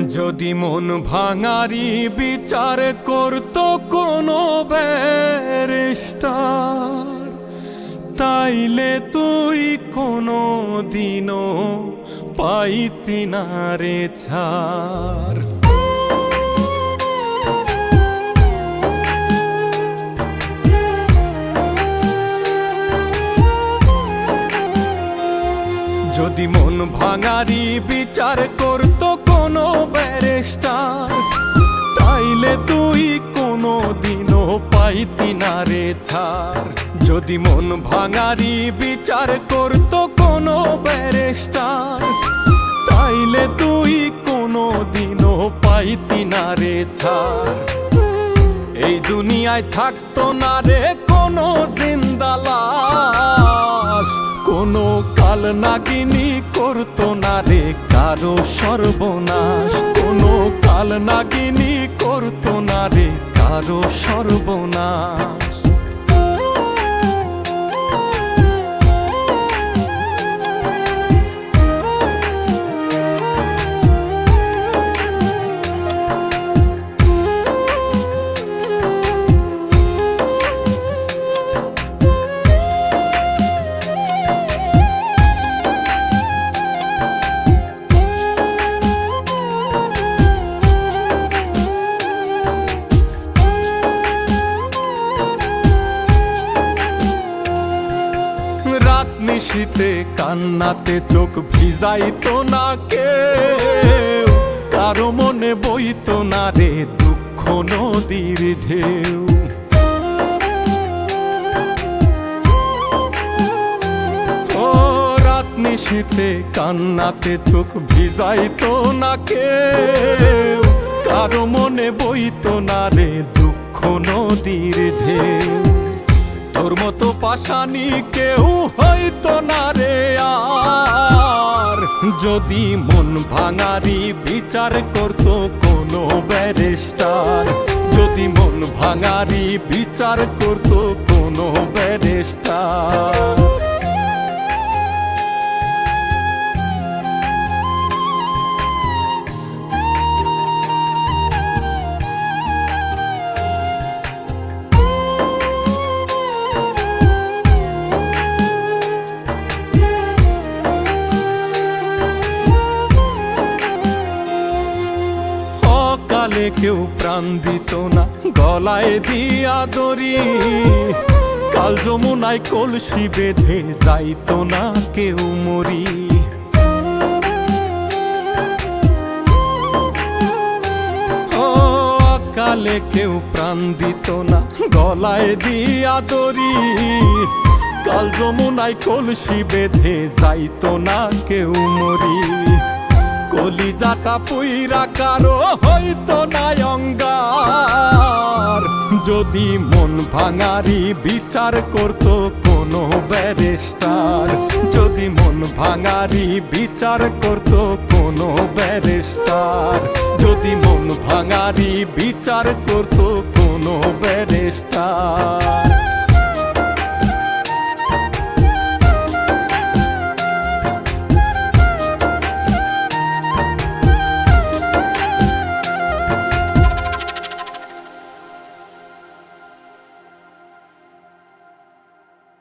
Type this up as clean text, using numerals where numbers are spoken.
যদি মন ভাঙারি বিচার করতো কোনো ব্যারিস্টার, তাইলে তুই কোনো দিনও পাইতি না রে ছাড়। যদি মন ভাঙারি বিচার করতো কোনো ব্যারিস্টার, তাইলে তুই কোনো দিনও পাইতি না রে ছাড়। যদি মন ভাঙারি বিচার করতো কোনো ব্যারিস্টার, তাইলে তুই কোনো দিনও পাইতি না রে ছাড়। এই দুনিয়ায় থাকতো না রে কোনো জিন্দা লাশ, কোনো কাল নাগিনী করতো না রে কারো সর্বনাশ, কোনো কাল নাগিনী করতো না রে কারো সর্বনাশ। নিশীতে কান্নাতে চোখ ভিজাইতো না কেউ, কারো মনে বইতো না রে দুঃখ নদীর ঢেউ। ও রাত নিশীতে কান্নাতে চোখ ভিজাইতো না কেউ, কারো মনে বইতো না রে দুঃখ নদীর ঢেউ। তোর মতো পাশানি কেউ হইতো না রে আর, যদি মন ভাঙারি বিচার করতো কোনো ব্যারিস্টার, যদি মন ভাঙারি বিচার করতো কোনো ব্যারিস্টার। কালে কেউ প্রাণ দিত না গলায় দিয়া দড়ি, কাল যমুনায় কলসি বেঁধে যাইতো না কেউ মরি। ও কালে কেউ প্রাণ দিত না গলায় দিয়া দড়ি, কাল যমুনায় কলসি বেঁধে যাইতো না কেউ মরি। কলিজাটা পুইরা কারো হইতো না অঙ্গার, যদি মন ভাঙারি বিচার করতো কোনো ব্যারিস্টার, যদি মন ভাঙারি বিচার করতো কোনো ব্যারিস্টার, যদি মন ভাঙারি বিচার করতো কোনো ব্যারিস্টার।